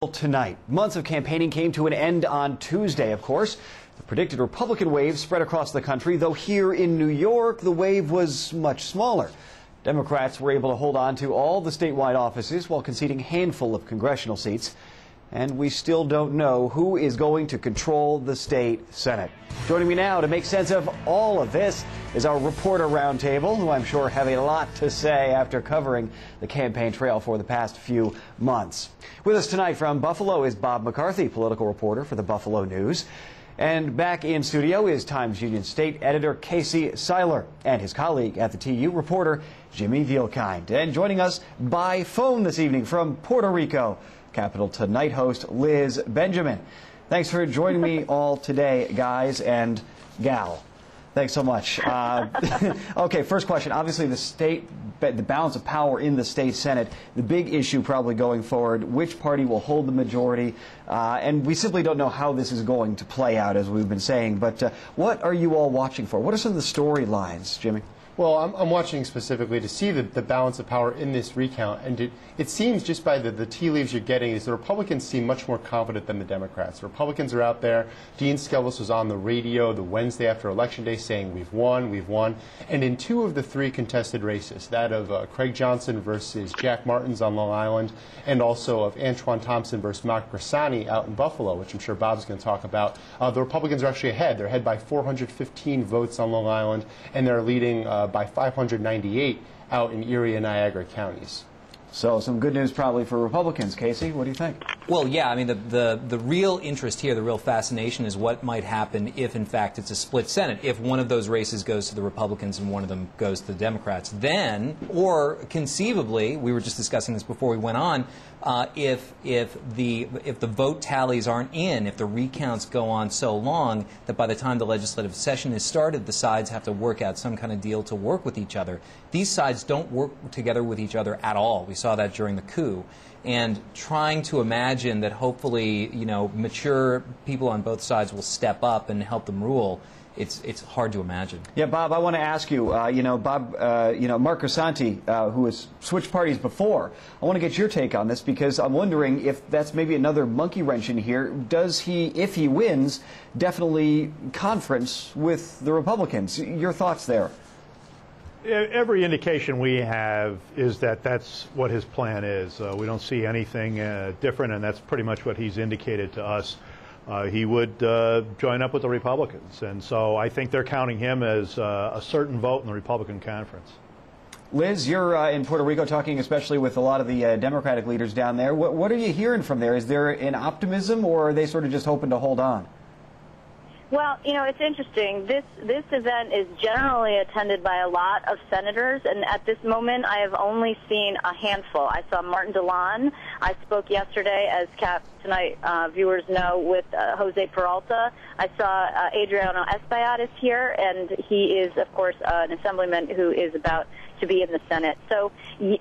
Tonight, months of campaigning came to an end on Tuesday, of course. The predicted Republican wave spread across the country, though here in New York, the wave was much smaller. Democrats were able to hold on to all the statewide offices while conceding a handful of congressional seats. And we still don't know who is going to control the state Senate. Joining me now to make sense of all of this is our reporter Roundtable, who I'm sure have a lot to say after covering the campaign trail for the past few months. With us tonight from Buffalo is Bob McCarthy, political reporter for the Buffalo News. And back in studio is Times Union State Editor Casey Seiler and his colleague at the TU, reporter Jimmy Vielkind. And joining us by phone this evening from Puerto Rico, Capital Tonight host Liz Benjamin. Thanks for joining me all today, guys and gal. Thanks so much. Okay, first question. Obviously, the balance of power in the state Senate, the big issue probably going forward, which party will hold the majority, and we simply don't know how this is going to play out, as we've been saying. But what are you all watching for? What are some of the storylines, Jimmy? Well, I'm watching specifically to see the balance of power in this recount, and it seems just by the tea leaves you're getting is the Republicans seem much more confident than the Democrats. The Republicans are out there. Dean Skelos was on the radio the Wednesday after Election Day saying we've won. And in two of the three contested races, that of Craig Johnson versus Jack Martins on Long Island, and also of Antoine Thompson versus Mark Grisani out in Buffalo, which I'm sure Bob's going to talk about, the Republicans are actually ahead. They're ahead by 415 votes on Long Island, and they're leading by 598 out in Erie and Niagara counties. So some good news probably for Republicans. Casey, what do you think? Well, yeah, I mean, the real interest here, the real fascination is what might happen if, in fact, it's a split Senate. If one of those races goes to the Republicans and one of them goes to the Democrats, then, or conceivably, we were just discussing this before we went on, if the vote tallies aren't in, if the recounts go on so long that by the time the legislative session is started, the sides have to work out some kind of deal to work with each other. These sides don't work together with each other at all. We saw that during the coup. And trying to imagine that hopefully, mature people on both sides will step up and help them rule, it's hard to imagine. Yeah, Bob, I want to ask you, Mark Grisanti, who has switched parties before, I want to get your take on this because I'm wondering if that's maybe another monkey wrench in here. Does he, if he wins, definitely conference with the Republicans? Your thoughts there? Every indication we have is that that's what his plan is. We don't see anything different, and that's pretty much what he's indicated to us. He would join up with the Republicans, and so I think they're counting him as a certain vote in the Republican conference. Liz, you're in Puerto Rico talking especially with a lot of the Democratic leaders down there. What are you hearing from there? Is there an optimism, or are they sort of just hoping to hold on? Well, it's interesting. This event is generally attended by a lot of senators, and at this moment I have only seen a handful. I saw Martin DeLon. I spoke yesterday, as Cap Tonight viewers know, with Jose Peralta. I saw Adriano Espaillat is here, and he is, of course, an assemblyman who is about to be in the Senate. So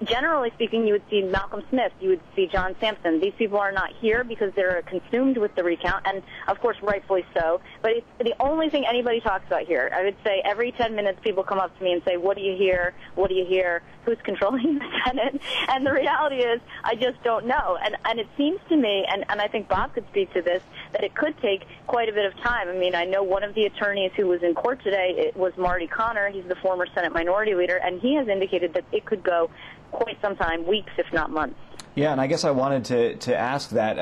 generally speaking, you would see Malcolm Smith, you would see John Sampson. These people are not here because they're consumed with the recount, and of course rightfully so. But it's the only thing anybody talks about here. I would say every 10 minutes people come up to me and say, what do you hear? What do you hear? Who's controlling the Senate? And the reality is, I just don't know. And it seems to me, and I think Bob could speak to this, that it could take quite a bit of time. I mean, I know one of the attorneys who was in court today, it was Marty Connor. He's the former Senate Minority Leader, and he has indicated that it could go quite some time, weeks if not months. Yeah, and I guess I wanted to ask that.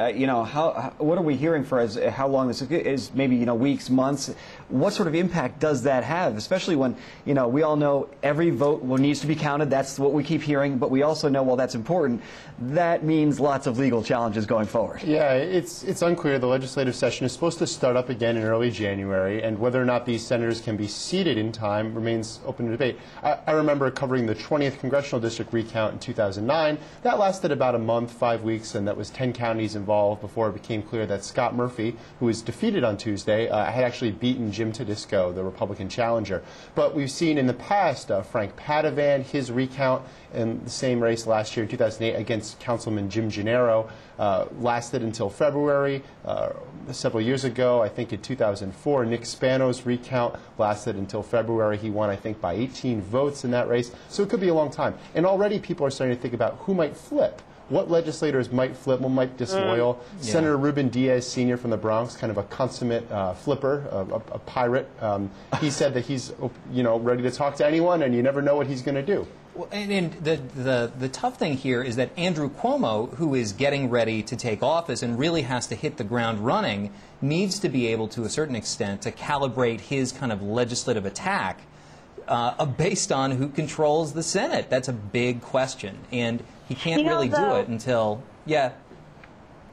What are we hearing for as how long this is? Maybe weeks, months. What sort of impact does that have? Especially when we all know every vote needs to be counted. That's what we keep hearing. But we also know, while that's important, that means lots of legal challenges going forward. Yeah, it's unclear. The legislative session is supposed to start up again in early January, and whether or not these senators can be seated in time remains open to debate. I remember covering the 20th congressional district recount in 2009. That lasted about a month, 5 weeks, and that was 10 counties involved before it became clear that Scott Murphy, who was defeated on Tuesday, had actually beaten Jim Tedisco, the Republican challenger. But we've seen in the past Frank Padovan, his recount in the same race last year in 2008 against Councilman Jim Gennaro, lasted until February. Several years ago, I think in 2004, Nick Spano's recount lasted until February. He won, I think, by 18 votes in that race. So it could be a long time. And already people are starting to think about who might flip. what legislators might flip, what might disloyal. Senator Ruben Diaz Sr. from the Bronx, kind of a consummate flipper, a pirate. He said that he's ready to talk to anyone, and you never know what he's going to do. Well, and the tough thing here is that Andrew Cuomo, who is getting ready to take office and really has to hit the ground running, needs to be able, to a certain extent, to calibrate his kind of legislative attack based on who controls the Senate. That's a big question, and he can't really do it until,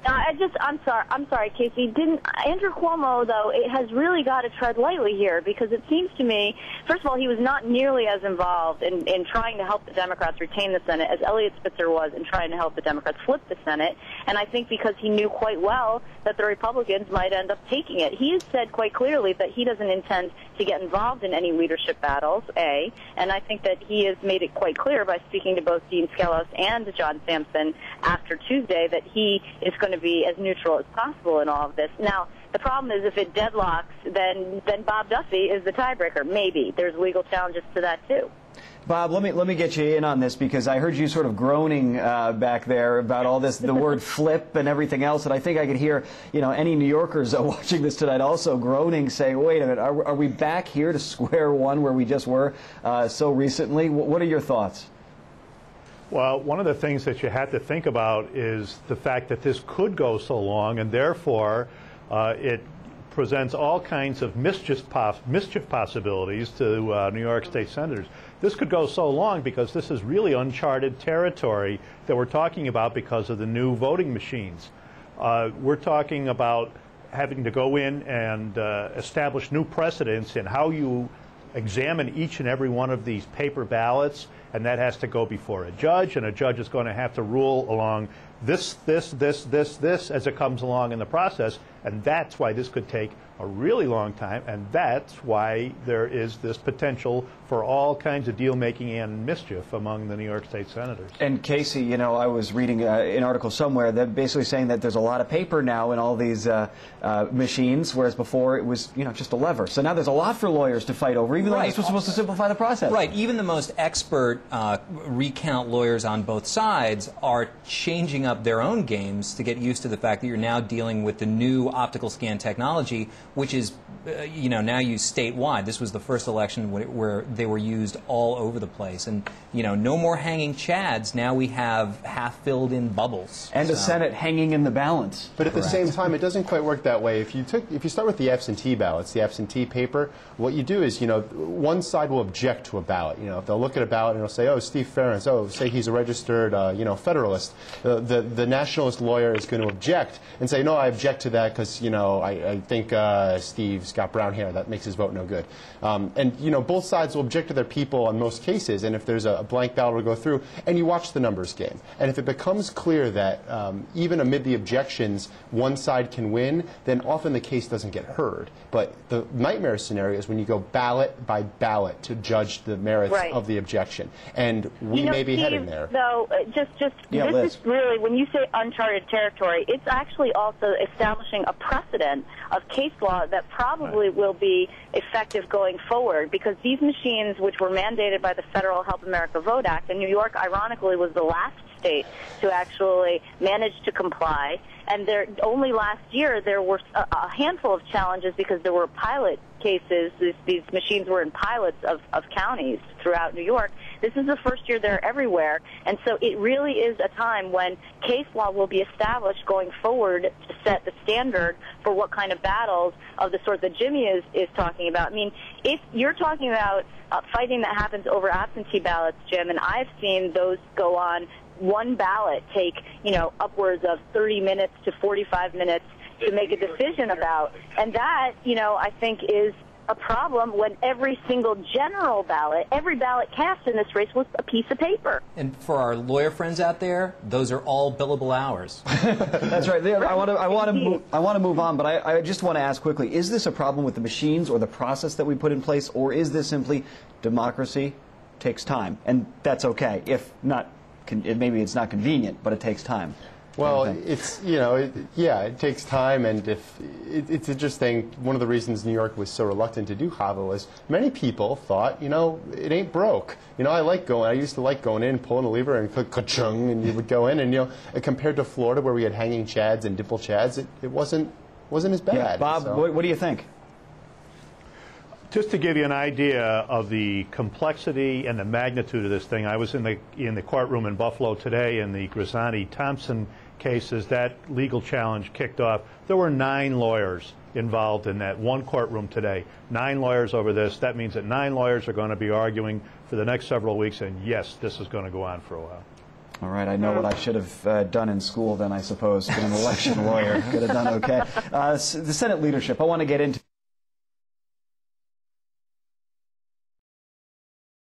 I'm sorry, Casey. Andrew Cuomo, though, it has really got to tread lightly here, because it seems to me, first of all, he was not nearly as involved in trying to help the Democrats retain the Senate as Eliot Spitzer was in trying to help the Democrats flip the Senate. And I think because he knew quite well that the Republicans might end up taking it. He has said quite clearly that he doesn't intend to get involved in any leadership battles, A. And I think that he has made it quite clear by speaking to both Dean Skelos and John Sampson after Tuesday that he is going to be as neutral as possible in all of this. Now, the problem is if it deadlocks, then Bob Duffy is the tiebreaker. Maybe. There's legal challenges to that, too. Bob, let me get you in on this, because I heard you sort of groaning back there about all this, the word flip and everything else, and I think I could hear, any New Yorkers watching this tonight also groaning, saying, wait a minute, are we back here to square one where we just were so recently? What are your thoughts? Well, one of the things that you had to think about is the fact that this could go so long, and therefore it presents all kinds of mischief possibilities to New York State senators. This could go so long because this is really uncharted territory that we're talking about because of the new voting machines. We're talking about having to go in and establish new precedents in how you examine each and every one of these paper ballots, and that has to go before a judge, and a judge is going to have to rule along this as it comes along in the process, and that's why this could take a really long time, and that's why there is this potential for all kinds of deal-making and mischief among the New York State senators. And Casey, I was reading an article somewhere that basically saying that there's a lot of paper now in all these machines, whereas before it was, just a lever. So now there's a lot for lawyers to fight over, even though this was supposed to simplify the process. Right. Even the most expert recount lawyers on both sides are changing up their own games to get used to the fact that you're now dealing with the new optical scan technology, which is, now used statewide. This was the first election where they were used all over the place. And, no more hanging chads. Now we have half-filled in bubbles. And a Senate hanging in the balance. But at the same time, it doesn't quite work that way. If you start with the absentee ballots, the absentee paper, what you do is, one side will object to a ballot. They'll look at a ballot and they'll say, oh, Steve Ferentz, say he's a registered, Federalist. The nationalist lawyer is going to object and say, no, I object to that because, I think Steve's got brown hair. That makes his vote no good. And, both sides will object to their people in most cases. And if there's a blank ballot will go through, and you watch the numbers game. And if it becomes clear that even amid the objections, one side can win, then often the case doesn't get heard. But the nightmare scenario is when you go ballot by ballot to judge the merits of the objection. And we may be heading there. Though, this is really, when you say uncharted territory, it's actually also establishing a precedent of case law that probably will be effective going forward, because these machines, which were mandated by the Federal Help America Vote Act, and New York, ironically, was the last state to actually manage to comply. And only last year there were a handful of challenges because there were pilot cases. These machines were in pilots of counties throughout New York. This is the first year they're everywhere. And so it really is a time when case law will be established going forward to set the standard for what kind of battles of the sort that Jimmy is talking about. I mean, if you're talking about fighting that happens over absentee ballots, Jim, and I've seen those go on, one ballot take, upwards of 30 minutes to 45 minutes to make a decision about. And that, I think is a problem when every single general ballot, every ballot cast in this race was a piece of paper. And for our lawyer friends out there, those are all billable hours. That's right. I want to move on, but I just want to ask quickly, is this a problem with the machines or the process that we put in place, or is this simply democracy takes time, and that's okay? If not, maybe it's not convenient, but it takes time. Well, it's, you know, yeah, it takes time, and it's interesting. One of the reasons New York was so reluctant to do HAVA was many people thought, you know, it ain't broke. You know, I used to like going in, pulling a lever, and click, ka-chung, and you would go in, and, you know, compared to Florida where we had hanging chads and dimple chads, it wasn't as bad. Yeah. Bob, so. what do you think? Just to give you an idea of the complexity and the magnitude of this thing, I was in the courtroom in Buffalo today in the Grisani-Thompson case. As that legal challenge kicked off, there were 9 lawyers involved in that one courtroom today. 9 lawyers over this. That means that 9 lawyers are going to be arguing for the next several weeks, and yes, this is going to go on for a while. All right, I know what I should have done in school then, I suppose. Been an election lawyer. Could have done okay. The Senate leadership, I want to get into.